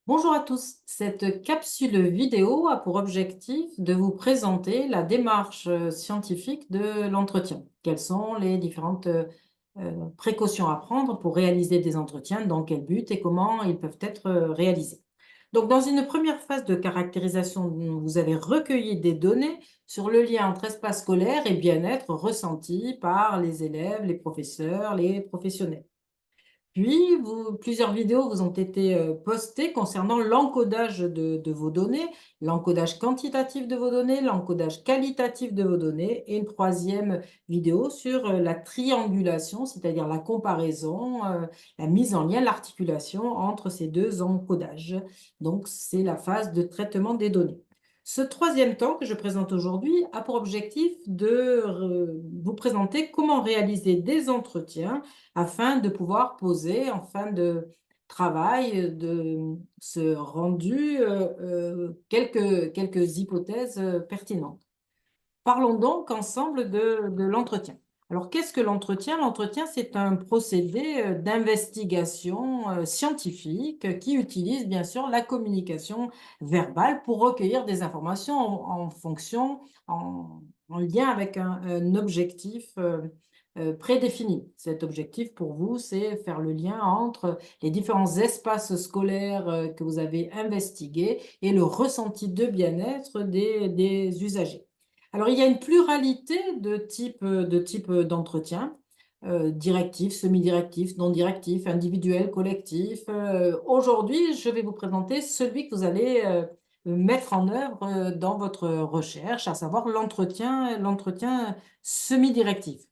Bonjour à tous. Cette capsule vidéo a pour objectif de vous présenter la démarche scientifique de l'entretien. Quelles sont les différentes précautions à prendre pour réaliser des entretiens, dans quel but et comment ils peuvent être réalisés. Donc, dans une première phase de caractérisation, vous avez recueilli des données sur le lien entre espace scolaire et bien-être ressenti par les élèves, les professeurs, les professionnels. Puis, plusieurs vidéos vous ont été postées concernant l'encodage de vos données, l'encodage quantitatif de vos données, l'encodage qualitatif de vos données et une troisième vidéo sur la triangulation, c'est-à-dire la comparaison, la mise en lien, l'articulation entre ces deux encodages. Donc, c'est la phase de traitement des données. Ce troisième temps que je présente aujourd'hui a pour objectif de vous présenter comment réaliser des entretiens afin de pouvoir poser en fin de travail, de ce rendu, quelques hypothèses, pertinentes. Parlons donc ensemble de l'entretien. Alors qu'est-ce que l'entretien? L'entretien, c'est un procédé, d'investigation, scientifique, qui utilise bien sûr la communication verbale pour recueillir des informations en fonction en en lien avec un objectif, prédéfini. Cet objectif pour vous, c'est faire le lien entre les différents espaces scolaires, que vous avez investigués et le ressenti de bien-être des usagers. Alors, il y a une pluralité de types d'entretien, directifs, semi-directifs, non directifs, individuels, collectifs. Aujourd'hui, je vais vous présenter celui que vous allez, mettre en œuvre, dans votre recherche, à savoir l'entretien semi-directif.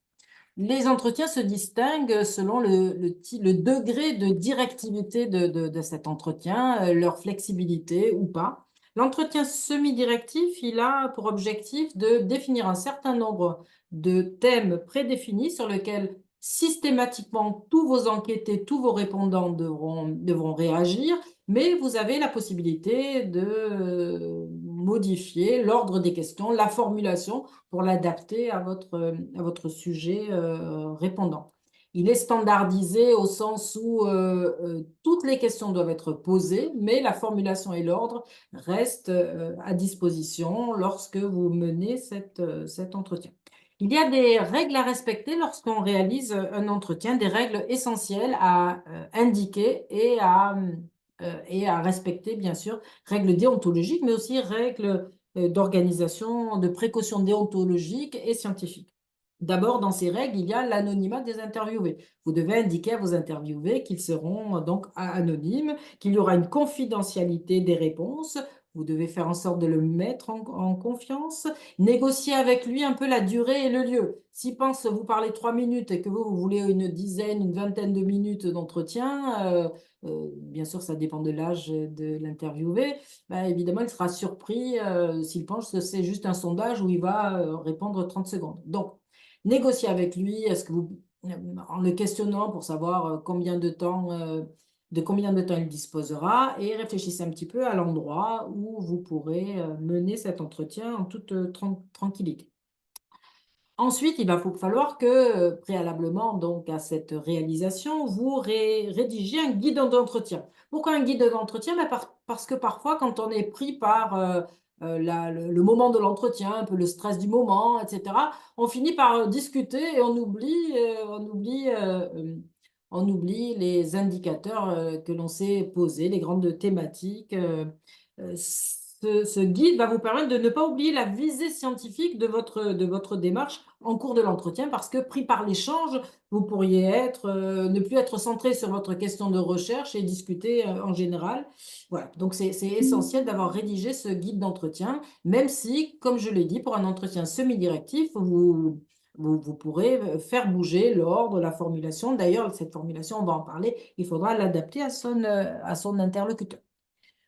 Les entretiens se distinguent selon le degré de directivité de cet entretien, leur flexibilité ou pas. L'entretien semi-directif, il a pour objectif de définir un certain nombre de thèmes prédéfinis sur lesquels systématiquement tous vos enquêtés, tous vos répondants devront réagir, mais vous avez la possibilité de modifier l'ordre des questions, la formulation pour l'adapter à votre sujet, répondant. Il est standardisé au sens où, toutes les questions doivent être posées, mais la formulation et l'ordre restent, à disposition lorsque vous menez cet entretien. Il y a des règles à respecter lorsqu'on réalise, un entretien, des règles essentielles à, indiquer et à respecter bien sûr, règles déontologiques, mais aussi règles d'organisation, de précautions déontologiques et scientifiques. D'abord, dans ces règles, il y a l'anonymat des interviewés. Vous devez indiquer à vos interviewés qu'ils seront donc anonymes, qu'il y aura une confidentialité des réponses. Vous devez faire en sorte de le mettre en confiance. Négocier avec lui un peu la durée et le lieu. S'il pense vous parler 3 minutes et que vous voulez une dizaine, une vingtaine de minutes d'entretien, bien sûr, ça dépend de l'âge de l'interviewé, bah, évidemment, il sera surpris, s'il pense que c'est juste un sondage où il va, répondre 30 secondes. Donc, négocier avec lui, est-ce que vous en le questionnant pour savoir, de combien de temps il disposera et réfléchissez un petit peu à l'endroit où vous pourrez, mener cet entretien en toute, tranquillité. Ensuite, il va falloir que, préalablement donc à cette réalisation, vous rédigiez un guide d'entretien. Pourquoi un guide d'entretien? Bah, parce que parfois quand on est pris par, le moment de l'entretien, un peu le stress du moment et cetera, on finit par, discuter et on oublie les indicateurs, que l'on s'est posés, les grandes thématiques, ce guide va vous permettre de ne pas oublier la visée scientifique de votre démarche en cours de l'entretien parce que pris par l'échange, vous pourriez ne plus être centré sur votre question de recherche et discuter, en général. Voilà, donc c'est essentiel d'avoir rédigé ce guide d'entretien, même si, comme je l'ai dit, pour un entretien semi-directif, vous pourrez, faire bouger l'ordre, la formulation. D'ailleurs, cette formulation, on va en parler, il faudra l'adapter à son interlocuteur.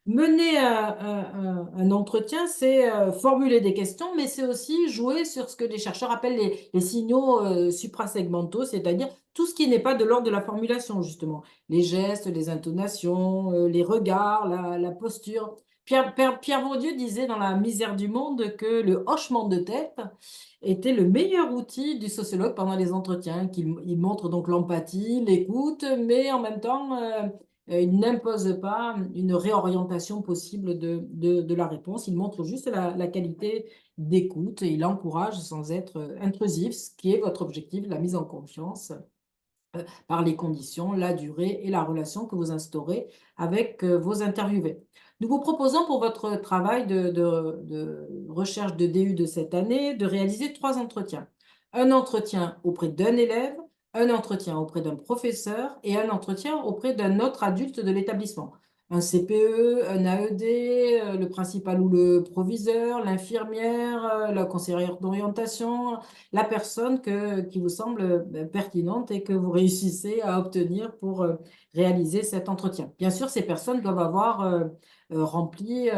Mener un entretien, c'est, formuler des questions, mais c'est aussi jouer sur ce que les chercheurs appellent les signaux, suprasegmentaux, c'est-à-dire tout ce qui n'est pas de l'ordre de la formulation justement. Les gestes, les intonations, les regards, la posture. Pierre Bourdieu disait dans La misère du monde que le hochement de tête était le meilleur outil du sociologue pendant les entretiens, il montre donc l'empathie, l'écoute, mais en même temps, il n'impose pas une réorientation possible de la réponse. Il montre juste la qualité d'écoute et il encourage sans être intrusif, ce qui est votre objectif, la mise en confiance par les conditions, la durée et la relation que vous instaurez avec vos interviewés. Nous vous proposons pour votre travail de recherche de DU de cette année de réaliser 3 entretiens. Un entretien auprès d'un élève, un entretien auprès d'un professeur et un entretien auprès d'un autre adulte de l'établissement. Un CPE, un AED, le principal ou le proviseur, l'infirmière, la conseillère d'orientation, la personne qui vous semble pertinente et que vous réussissez à obtenir pour réaliser cet entretien. Bien sûr, ces personnes doivent avoir rempli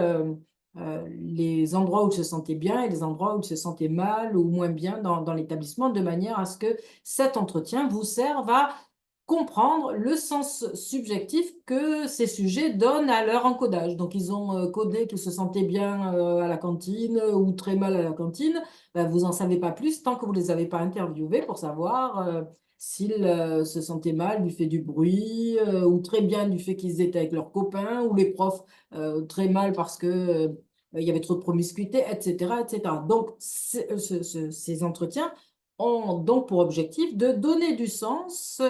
les endroits où ils se sentaient bien et les endroits où ils se sentaient mal ou moins bien dans l'établissement, de manière à ce que cet entretien vous serve à comprendre le sens subjectif que ces sujets donnent à leur encodage. Donc, ils ont codé qu'ils se sentaient bien à la cantine ou très mal à la cantine. Ben, vous n'en savez pas plus tant que vous ne les avez pas interviewés pour savoir s'ils se sentaient mal du fait du bruit ou très bien du fait qu'ils étaient avec leurs copains ou les profs très mal parce que il y avait trop de promiscuité, etc., etc. Donc, ces entretiens ont donc pour objectif de donner du sens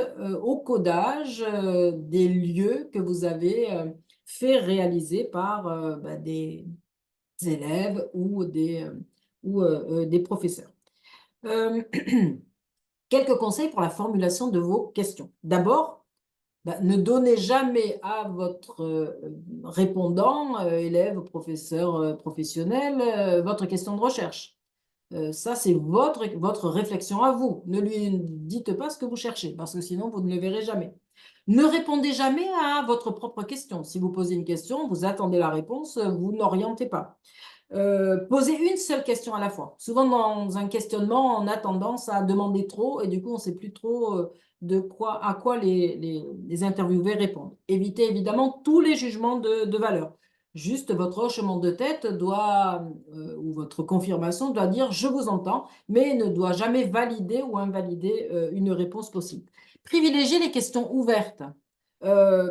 au codage des lieux que vous avez fait réaliser par des élèves ou des professeurs. Euh, Quelques conseils pour la formulation de vos questions. D'abord, ne donnez jamais à votre répondant, élève, professeur, professionnel, votre question de recherche. Ça, c'est votre réflexion à vous. Ne lui dites pas ce que vous cherchez, parce que sinon, vous ne le verrez jamais. Ne répondez jamais à votre propre question. Si vous posez une question, vous attendez la réponse, vous n'orientez pas. Posez une seule question à la fois. Souvent, dans un questionnement, on a tendance à demander trop et du coup, on ne sait plus trop à quoi les interviewés répondent. Évitez évidemment tous les jugements de valeur. Juste votre hochement de tête ou votre confirmation doit dire je vous entends, mais ne doit jamais valider ou invalider une réponse possible. Privilégiez les questions ouvertes.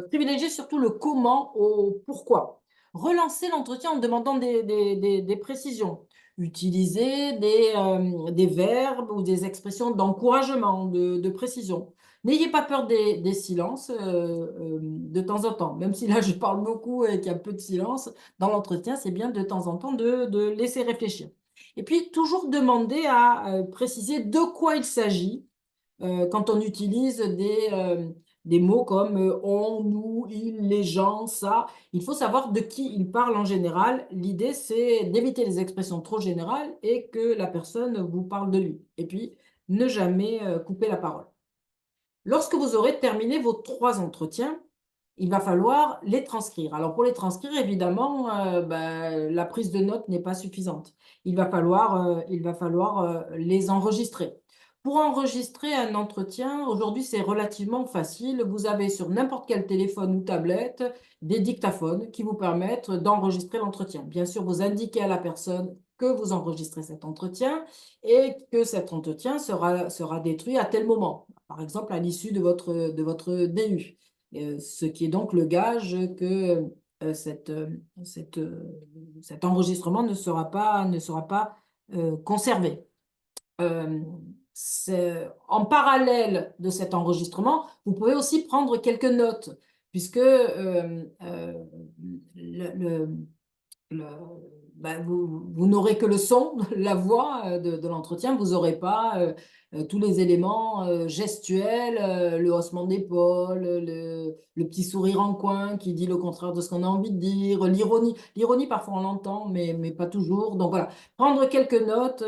Privilégiez surtout le comment au pourquoi. Relancez l'entretien en demandant des précisions. Utilisez des verbes ou des expressions d'encouragement, de précision. N'ayez pas peur des silences de temps en temps. Même si là, je parle beaucoup et qu'il y a peu de silence, dans l'entretien, c'est bien de temps en temps de laisser réfléchir. Et puis, toujours demander à préciser de quoi il s'agit quand on utilise des mots comme on, nous, il, les gens, ça. Il faut savoir de qui il parle en général. L'idée, c'est d'éviter les expressions trop générales et que la personne vous parle de lui. Et puis, ne jamais couper la parole. Lorsque vous aurez terminé vos 3 entretiens, il va falloir les transcrire. Alors, pour les transcrire, évidemment, la prise de notes n'est pas suffisante. Il va falloir les enregistrer. Pour enregistrer un entretien, aujourd'hui, c'est relativement facile. Vous avez sur n'importe quel téléphone ou tablette des dictaphones qui vous permettent d'enregistrer l'entretien. Bien sûr, vous indiquez à la personne que vous enregistrez cet entretien et que cet entretien sera détruit à tel moment, par exemple à l'issue de votre DU. Ce qui est donc le gage que cet enregistrement ne sera pas conservé. En parallèle de cet enregistrement, vous pouvez aussi prendre quelques notes, puisque le, le- vous n'aurez que le son, la voix de l'entretien, vous n'aurez pas tous les éléments gestuels, le haussement d'épaule, le petit sourire en coin qui dit le contraire de ce qu'on a envie de dire, l'ironie. L'ironie, parfois on l'entend, mais pas toujours. Donc voilà, prendre quelques notes,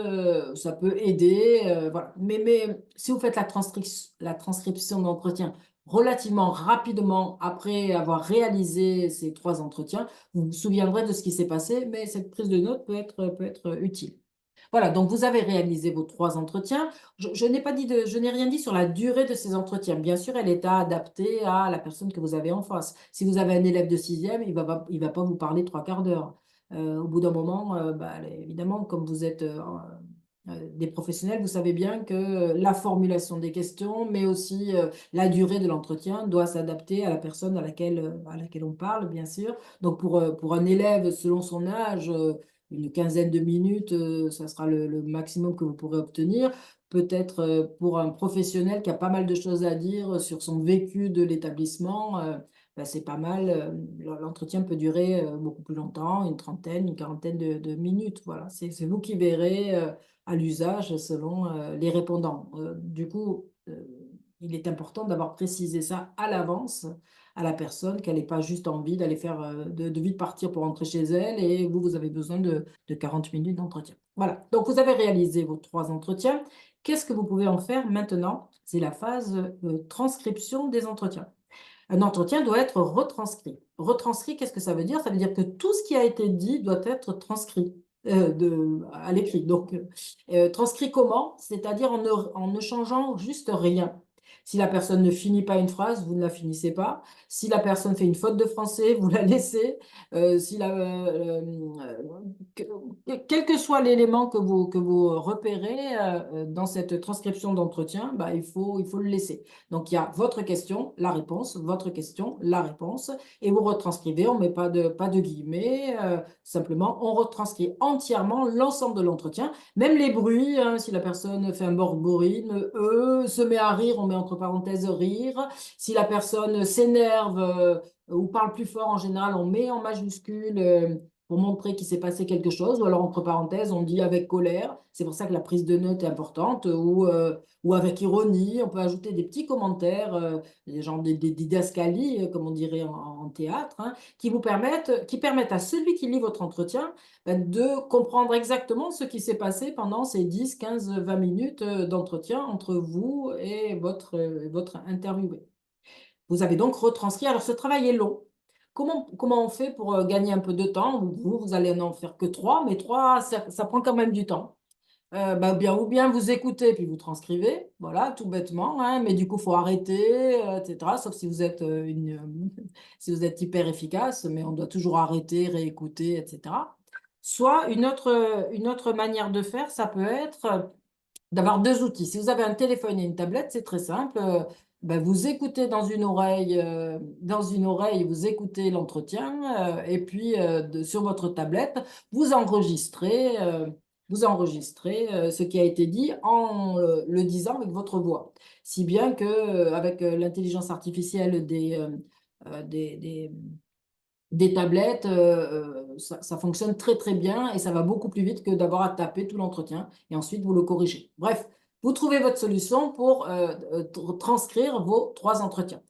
ça peut aider. Voilà. Mais si vous faites la transcription d'entretien relativement rapidement après avoir réalisé ces 3 entretiens, vous vous souviendrez de ce qui s'est passé, mais cette prise de notes peut être utile. Voilà, donc vous avez réalisé vos 3 entretiens. Je n'ai rien dit sur la durée de ces entretiens. Bien sûr, elle est adaptée à la personne que vous avez en face. Si vous avez un élève de 6e, il va pas vous parler 3 quarts d'heure. Au bout d'un moment, évidemment, comme vous êtes des professionnels, vous savez bien que la formulation des questions, mais aussi la durée de l'entretien doit s'adapter à la personne à laquelle on parle, bien sûr. Donc, pour un élève, selon son âge, une quinzaine de minutes, ça sera le maximum que vous pourrez obtenir. Peut-être pour un professionnel qui a pas mal de choses à dire sur son vécu de l'établissement, bah, c'est pas mal. L'entretien peut durer beaucoup plus longtemps, une trentaine, une quarantaine de minutes. Voilà, c'est vous qui verrez à l'usage selon les répondants. Du coup, il est important d'avoir précisé ça à l'avance à la personne, qu'elle n'ait pas juste envie d'aller faire, de vite partir pour rentrer chez elle et vous, vous avez besoin de 40 minutes d'entretien. Voilà, donc vous avez réalisé vos 3 entretiens. Qu'est-ce que vous pouvez en faire maintenant? C'est la phase transcription des entretiens. Un entretien doit être retranscrit. Retranscrit, qu'est-ce que ça veut dire? Ça veut dire que tout ce qui a été dit doit être transcrit à l'écrit. Donc, transcrit comment? C'est-à-dire en ne changeant juste rien. Si la personne ne finit pas une phrase, vous ne la finissez pas. Si la personne fait une faute de français, vous la laissez. Si la, que- Quel que soit l'élément que vous repérez dans cette transcription d'entretien, bah, il faut le laisser. Donc, il y a votre question, la réponse, votre question, la réponse, et vous retranscrivez, on ne met pas de guillemets, simplement, on retranscrit entièrement l'ensemble de l'entretien, même les bruits, hein, si la personne fait un borborigme, se met à rire, on met entre parenthèses rire, si la personne s'énerve ou parle plus fort, en général, on met en majuscule pour montrer qu'il s'est passé quelque chose, ou alors entre parenthèses, on dit avec colère, c'est pour ça que la prise de notes est importante, ou avec ironie, on peut ajouter des petits commentaires, genre des didascalies, comme on dirait en théâtre, hein, qui permettent à celui qui lit votre entretien de comprendre exactement ce qui s'est passé pendant ces 10, 15, 20 minutes d'entretien entre vous et votre interviewé. Vous avez donc retranscrit. Alors, ce travail est long. Comment on fait pour gagner un peu de temps? Vous allez n'en faire que 3, mais 3, ça prend quand même du temps. Bah, ou bien vous écoutez puis vous transcrivez, voilà, tout bêtement, hein, mais du coup, il faut arrêter, etc. Sauf si vous êtes si vous êtes hyper efficace, mais on doit toujours arrêter, réécouter, etc. Soit une autre manière de faire, ça peut être d'avoir 2 outils. Si vous avez un téléphone et une tablette, c'est très simple. Ben, vous écoutez dans une oreille, vous écoutez l'entretien, et puis sur votre tablette, vous enregistrez ce qui a été dit en le disant avec votre voix. Si bien que avec l'intelligence artificielle des tablettes, ça fonctionne très très bien et ça va beaucoup plus vite que d'avoir à taper tout l'entretien et ensuite vous le corrigez. Bref, vous trouvez votre solution pour transcrire vos 3 entretiens.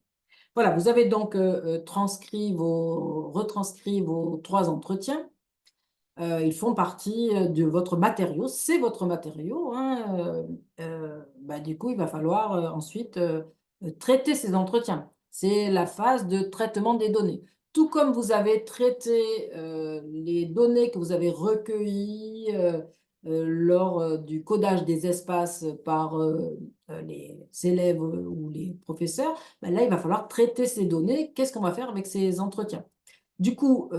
Voilà, vous avez donc retranscrit vos 3 entretiens. Ils font partie de votre matériau, c'est votre matériau, hein, bah, du coup, il va falloir ensuite traiter ces entretiens. C'est la phase de traitement des données. Tout comme vous avez traité les données que vous avez recueillies lors du codage des espaces par les élèves ou les professeurs, ben là, il va falloir traiter ces données. Qu'est-ce qu'on va faire avec ces entretiens? Du coup,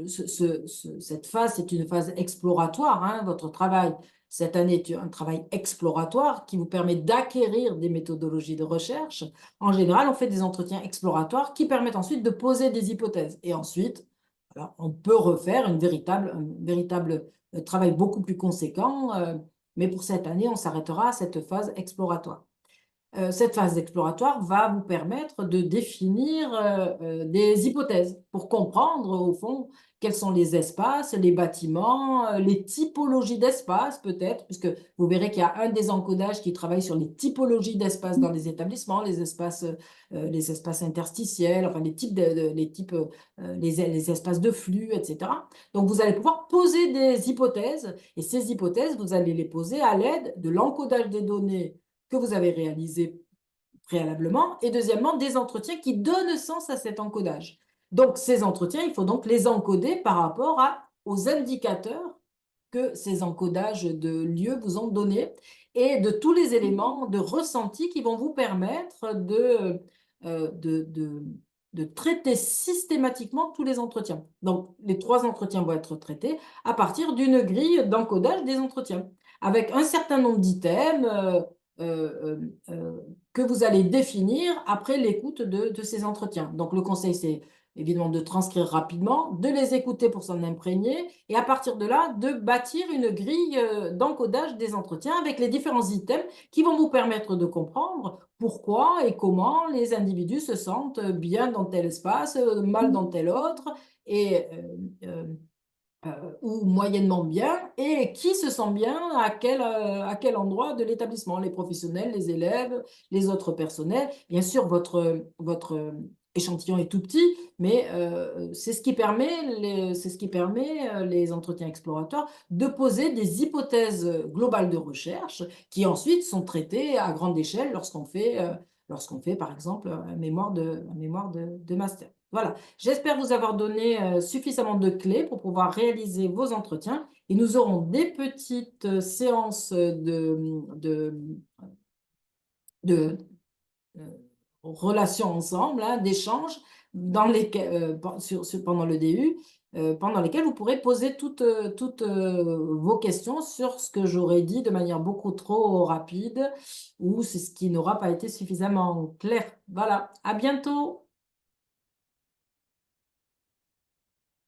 cette phase, c'est une phase exploratoire, hein. Votre travail cette année est un travail exploratoire qui vous permet d'acquérir des méthodologies de recherche. En général, on fait des entretiens exploratoires qui permettent ensuite de poser des hypothèses. Et ensuite, voilà, on peut refaire un véritable travail beaucoup plus conséquent. Mais pour cette année, on s'arrêtera à cette phase exploratoire. Cette phase exploratoire va vous permettre de définir des hypothèses pour comprendre, au fond, quels sont les espaces, les bâtiments, les typologies d'espaces peut-être, puisque vous verrez qu'il y a un des encodages qui travaille sur les typologies d'espaces dans les établissements, les espaces interstitiels, enfin les espaces de flux, etc. Donc, vous allez pouvoir poser des hypothèses, et ces hypothèses, vous allez les poser à l'aide de l'encodage des données que vous avez réalisé préalablement, et deuxièmement, des entretiens qui donnent sens à cet encodage. Donc, ces entretiens, il faut donc les encoder par rapport aux indicateurs que ces encodages de lieux vous ont donnés et de tous les éléments de ressenti qui vont vous permettre euh, de, de, de traiter systématiquement tous les entretiens. Donc, les 3 entretiens vont être traités à partir d'une grille d'encodage des entretiens. avec un certain nombre d'items que vous allez définir après l'écoute de ces entretiens. Donc, le conseil, c'est évidemment de transcrire rapidement, de les écouter pour s'en imprégner et à partir de là, de bâtir une grille d'encodage des entretiens avec les différents items qui vont vous permettre de comprendre pourquoi et comment les individus se sentent bien dans tel espace, mal dans tel autre, et ou moyennement bien, et qui se sent bien à quel endroit de l'établissement, les professionnels, les élèves, les autres personnels. Bien sûr, votre échantillon est tout petit, mais c'est ce qui permet les entretiens explorateurs de poser des hypothèses globales de recherche qui ensuite sont traitées à grande échelle lorsqu'on fait par exemple un mémoire de master. Voilà. J'espère vous avoir donné suffisamment de clés pour pouvoir réaliser vos entretiens et nous aurons des petites séances de relations ensemble, hein, d'échanges dans lesquels, pendant le DU, pendant lesquels vous pourrez poser toutes vos questions sur ce que j'aurais dit de manière beaucoup trop rapide ou c'est ce qui n'aura pas été suffisamment clair. Voilà, à bientôt.